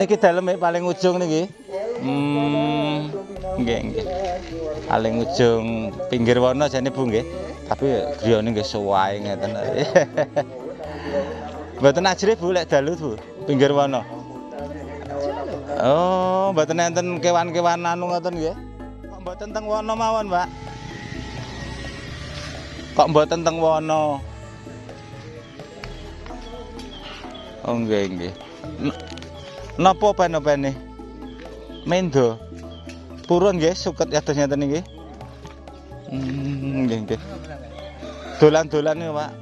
Niki daleme paling ujung niki. Nggih. Paling ujung pinggir wana jane Bu nggih. Tapi griyane nggih suwahe ngeten. Mboten ajrih Bu lek dalu Bu, pinggir wana. Oh, mboten enten kewan-kewan anu ngoten nggih. Kok mboten teng wana mawon, Pak? Kok mboten teng wana? Oh nggih. Napa pen-pene? Mendo. Purun nggih suket yados ngeten niki. Nggih. Dolan-dolan ya, Pak.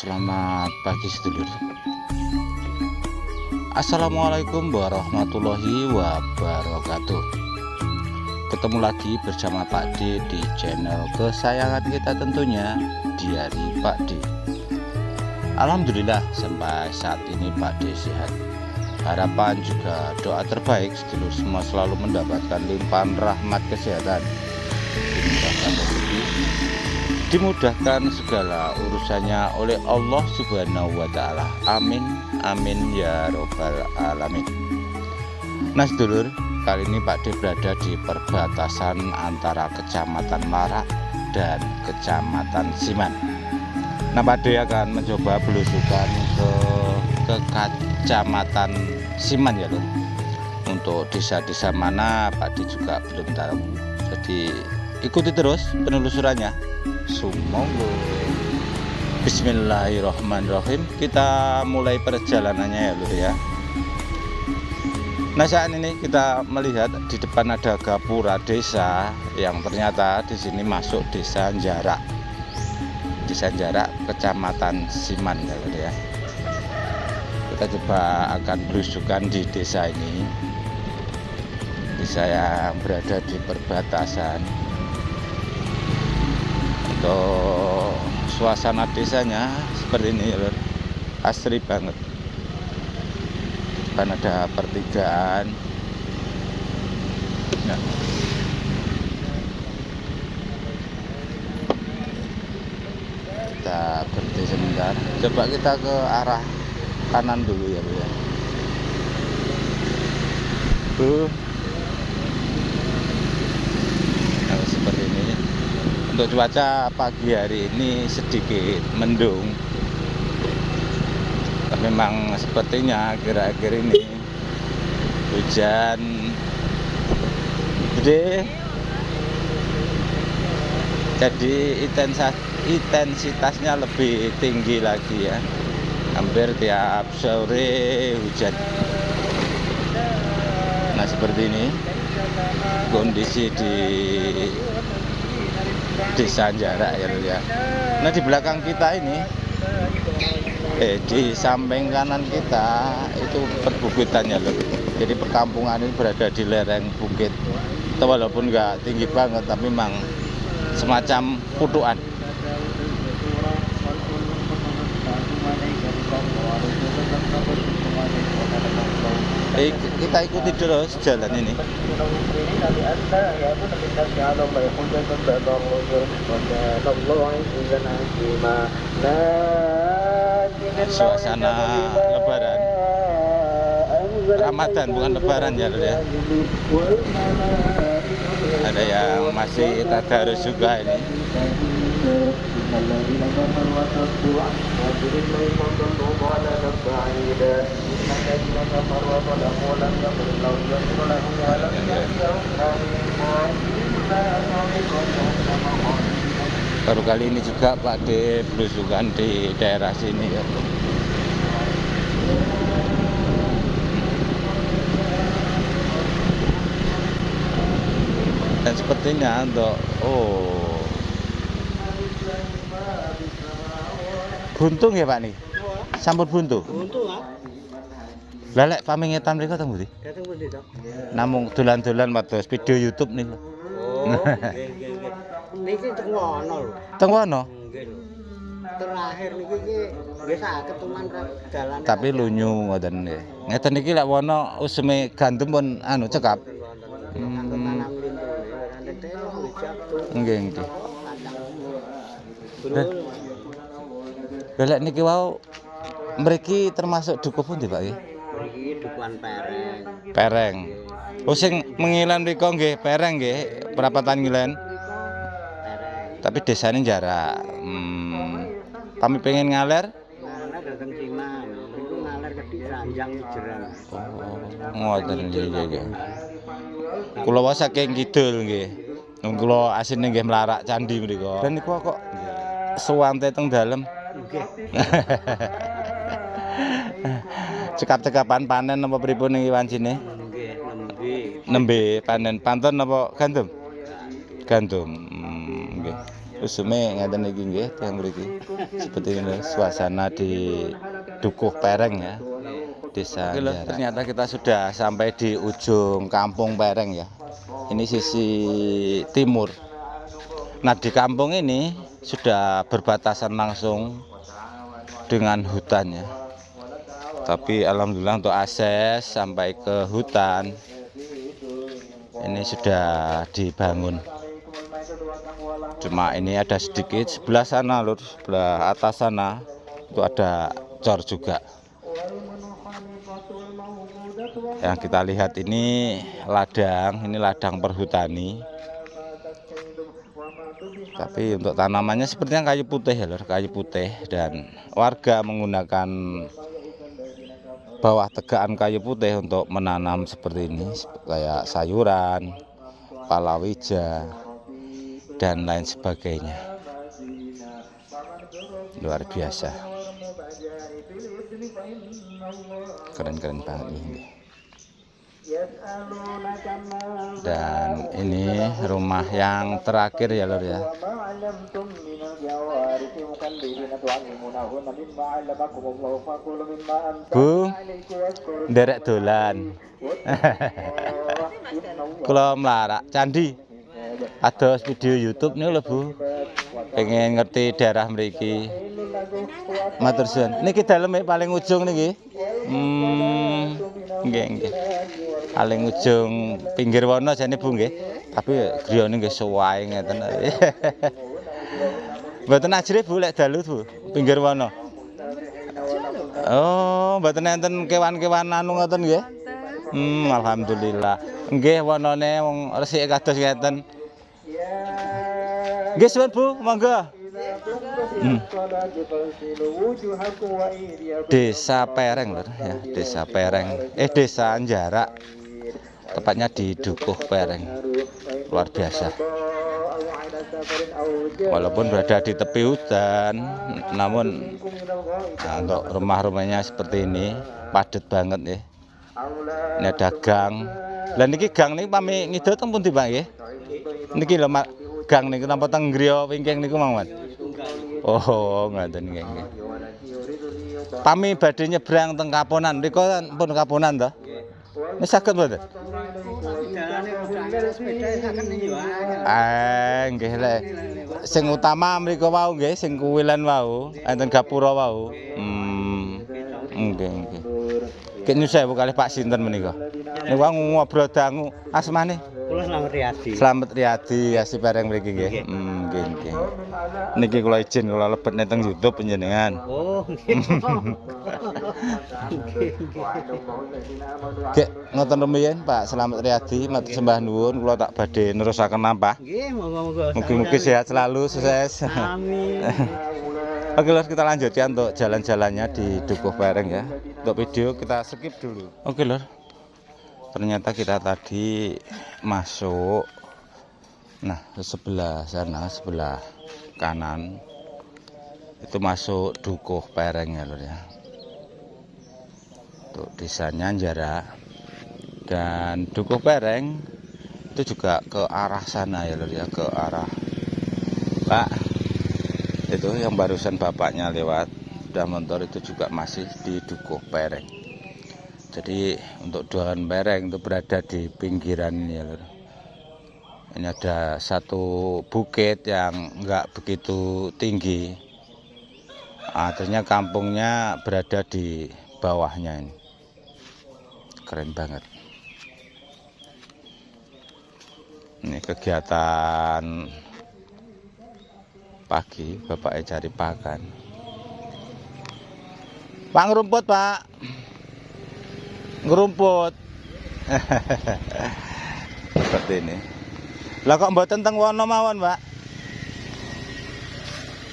Selamat pagi sedulur. Assalamualaikum warahmatullahi wabarakatuh. Ketemu lagi bersama Pak D di channel kesayangan kita tentunya, Diari Pak D. Alhamdulillah sampai saat ini Pak D sehat. Harapan juga doa terbaik sedulur semua selalu mendapatkan limpahan rahmat kesehatan, dimudahkan rezeki, dimudahkan segala urusannya oleh Allah Subhanahu wa Ta'ala. Amin, amin ya robbal alamin. Nah sedulur, kali ini Pak D berada di perbatasan antara Kecamatan Larak dan Kecamatan Siman. Nah Pak D akan mencoba belusukan ke Kecamatan Siman ya lho. Untuk desa-desa mana Pak D juga belum tahu. Jadi ikuti terus penelusurannya. Sumonggo. Bismillahirrahmanirrahim. Kita mulai perjalanannya ya lur ya. Nah saat ini kita melihat di depan ada gapura desa yang ternyata di sini masuk desa Jarak. Desa Jarak Kecamatan Siman ya lur ya. Kita coba akan belusukan di desa ini. Desa yang berada di perbatasan. Untuk suasana desanya seperti ini ya lur, asri banget. Kan ada pertigaan ya. Kita berhenti sebentar, coba kita ke arah kanan dulu ya lur ya. Nah, seperti ini. Untuk cuaca pagi hari ini sedikit mendung. Tapi memang sepertinya akhir-akhir ini hujan gede. Jadi intensitasnya lebih tinggi lagi ya. Hampir tiap sore hujan. Nah seperti ini kondisi di Desa Jarak ya lur ya. Nah di belakang kita ini di samping kanan kita itu perbukitan ya lur. Jadi perkampungan ini berada di lereng bukit. Itu walaupun nggak tinggi banget tapi memang semacam putuan. Kita ikuti terus jalan ini. Suasana Lebaran, Ramadan bukan Lebaran ya lur ya. Ada yang masih tadarus juga ini. Baru kali ini juga Pak D belusukan di daerah sini ya. Dan sepertinya untuk buntung ya Pak nih. Sampun buntu. Buntu ah. Lalek pamingetan mereka teng pundi? Dateng pundi to? Namung dolan-dolan mados video YouTube nih. Oh, nggih. Niki teng wono lho. Teng wono. Nggih lho. Terakhir niki nggih saged cuman dalan. Tapi lunyu ngoten nggih. Ngeten iki lek wono useme gandum pun anu cekap. Tanam lintu. Nanti telo jatuh. Nggih. Lek niki wau mriki termasuk dukuh pundi Pak nggih? Iki dukuhan pereng. Pereng. Oh sing mengilan mriko nggih pereng nggih, perapatan ngilen. Pereng. Tapi desane jarak. Kami pengen ngaler. Ngaler dateng Ciman. Iku ngaler ke Sanjang Jerang. Oh, ngoten nggih. Kula wae saking kidul nggih. Kula asine nggih melarak candi mriku. Dan niku kok suwante teng dalem. Nggih. Cekap-cekapan panen apa pripun iki wancine? Nggih, Nembe panen pantun apa gandum? Gandum. Nggih. Usume ngeten iki nggih teng mriki. Seperti ini suasana di Dukuh Pereng ya. Desa Jarak. Ternyata kita sudah sampai di ujung Kampung Pereng ya. Ini sisi timur. Nah, di kampung ini sudah berbatasan langsung dengan hutan ya. Tapi alhamdulillah untuk akses sampai ke hutan ini sudah dibangun. Cuma ini ada sedikit sebelah sana lur, sebelah atas sana itu ada cor juga. Yang kita lihat ini ladang perhutani. Tapi untuk tanamannya sepertinya kayu putih ya lur, kayu putih, dan warga menggunakan bawah tegakan kayu putih untuk menanam seperti ini, kayak sayuran, palawija, dan lain sebagainya. Luar biasa, keren-keren banget ini. Dan ini rumah yang terakhir ya lor ya. Bu, nderek dolan. Kula melarak candi. Ada video YouTube nih lho Bu. Pengen ngerti daerah mriki. Matur suwun. Niki daleme paling ujung niki. Nggih. Paling ujung pinggir wana jane Bu nggih. Tapi griyane nggih suwahe ngeten. Mboten ajrih Bu lek dalu Bu, pinggir wana. Oh, mboten enten kewan-kewan anu ngoten nggih. Alhamdulillah. Nggih wanane wong resik kados ngeten. Nggih suwun Bu, monggo. Desa Pereng lho ya, Desa Pereng. Desa Jarak. Tepatnya di Dukuh Pereng. Luar biasa. Walaupun berada di tepi hutan, namun untuk rumah-rumahnya seperti ini padat banget ya. Ini ada gang. Lah niki gang niki pami ngidul teng pundi Pak nggih? Niki lho gang niku napa teng griya wingking niku mawon. Oh, ngoten nggih. Pami badhe nyebrang teng Kaponan, mriko pun Kaponan to? Wis saged mboten? Nggih lek sing utama mriko wau nggih, sing kuwilan wau, enten gapura wau. Nggih. Ki nyusewu kalih Pak sinten menika? Niku ngobrol dangu asmane? Kula Slamet Riyadi. Slamet Riyadi asli Pereng mriki nggih. Nggih. Niki kula izin kula lebet teng YouTube panjenengan. Oh, nggih. Nggih, ngoten rumiyin Pak Slamet Riyadi, matur sembah nuwun kula tak badhe nerusaken nambah. Nggih, monggo-monggo. Mugi-mugi sehat selalu, sukses. Amin. Oke lor, kita lanjutkan untuk jalan-jalannya di Dukuh Pereng ya. Untuk video kita skip dulu. Oke lor, ternyata kita tadi masuk. Nah, sebelah sana, sebelah kanan itu masuk Dukuh Pereng ya lur ya. Untuk desanya Njara dan Dukuh Pereng itu juga ke arah sana ya lur ya, ke arah Pak itu yang barusan bapaknya lewat udah motor itu juga masih di Dukuh Pereng. Jadi untuk Dukuh Pereng itu berada di pinggiran ini ya lur. Ini ada satu bukit yang enggak begitu tinggi, artinya kampungnya berada di bawahnya ini. Keren banget. Ini kegiatan pagi, bapaknya cari pakan. Pak ngerumput pak, ngerumput. Seperti ini. Lah kok mboten teng wono mawon pak?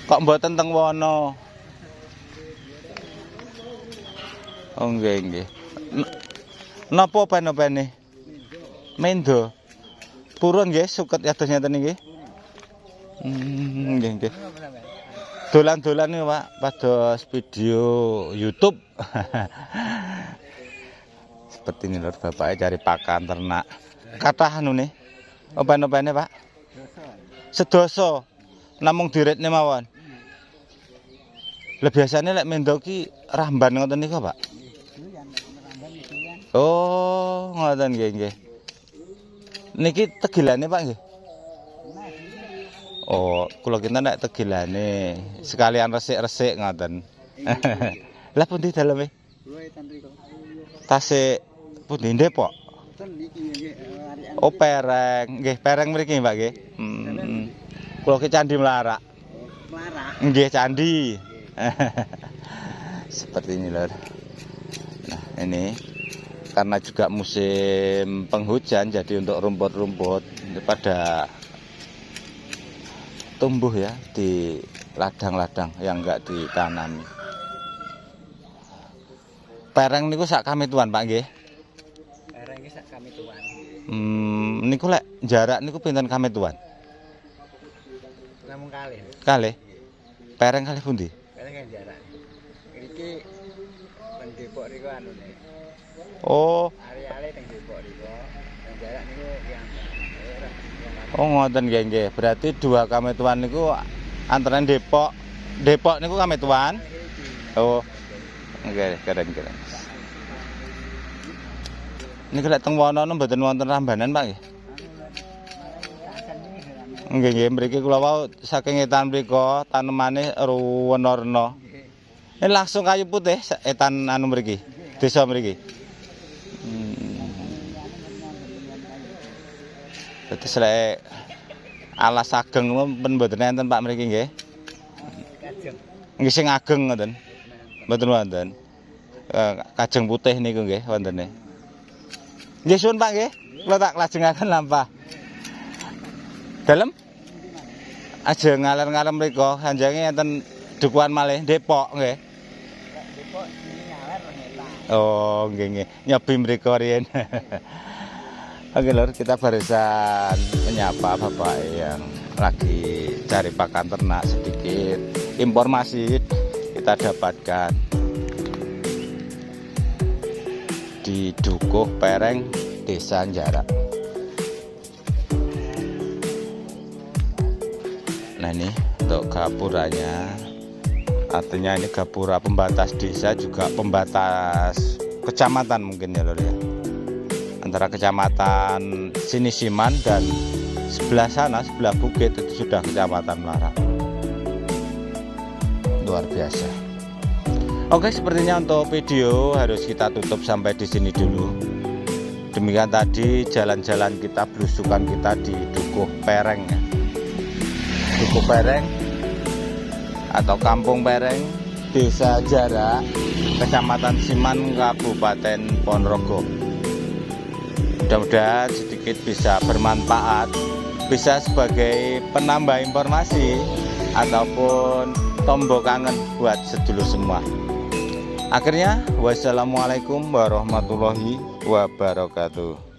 Kok mboten teng wono? Oh nggih nggih. Napa pen-pene? Mendo. Purun nggih suket ados ngeten nggih. Nggih nggih. Dolan-dolan nih Pak, pados video YouTube. Seperti ini lur, bapaknya cari pakan ternak. Kathah anu nih. Open-opene Pak? Sedoso. Namung diritne mawon. Lah biasane lek mendo ki ramban ngoten niku Pak? Oh, ngoten nggih nggih. Niki tegilane Pak nggih? Oh, kula kinten nek tegilane sekalian resik-resik ngoten. Lah pundi daleme? Tasik pundi Depok? Oh, Pereng. Nggih, Pereng mriki Pak nggih. Kula ki Candi Melarak. Melarak. Nggih, candi. Seperti ini lur. Nah, ini karena juga musim penghujan, jadi untuk rumput-rumput pada tumbuh ya di ladang-ladang yang enggak ditanami. Pereng niku sak kami tuan Pak nggih. Pereng iki sak kami tuan. Niku lek jarak niku pinten kami tuan? Namung kalih. Kalih. Pereng kalih pundi? Pereng kan jarak. Iki teng Depok niku anune. Oh. Ari-ari teng Depok niku. Teng jarak niku yang oh ngoten nggih nggih. Berarti dua kami tuan niku antara Depok niku kami tuan. Oh. Nggih, keren-keren. Niku lek teng wono mboten wonten rambanan Pak nggih. Nggih nggih mriki kula wau saking etan mriku tanemane ruwen-warna. Ini langsung kayu putih etan anu mriki. Desa mriki. Dadi selek alas ageng men mboten enten Pak mriki nggih. Nggih sing ageng ngoten. Mboten wonten. Kajeng putih niku nggih wontene. Nggih suwun Pak nggih. Kula tak lajengaken lampah. Dalem? Aja ngaler-ngaler mriku, kanjange enten dukuhan malih Depok nggih. Depok ngaler ngetan. Oh, nggih nggih. Nyobi mriku riyen. Oke lur, kita barusan menyapa bapak yang lagi cari pakan ternak. Sedikit informasi kita dapatkan di Dukuh Pereng, Desa Njara. Nah ini untuk gapuranya, artinya ini gapura pembatas desa juga pembatas kecamatan mungkin ya lur ya. Antara kecamatan Sinisiman dan sebelah sana, sebelah bukit itu sudah kecamatan Melarak. Luar biasa. Oke, sepertinya untuk video harus kita tutup sampai di sini dulu. Demikian tadi jalan-jalan kita, belusukan kita di Dukuh Pereng ya. Dukuh Pereng atau Kampung Pereng, Desa Njara, Kecamatan Siman, Kabupaten Ponorogo. Mudah-mudahan sedikit bisa bermanfaat, bisa sebagai penambah informasi ataupun tombol kangen buat sedulur semua. Akhirnya, wassalamualaikum warahmatullahi wabarakatuh.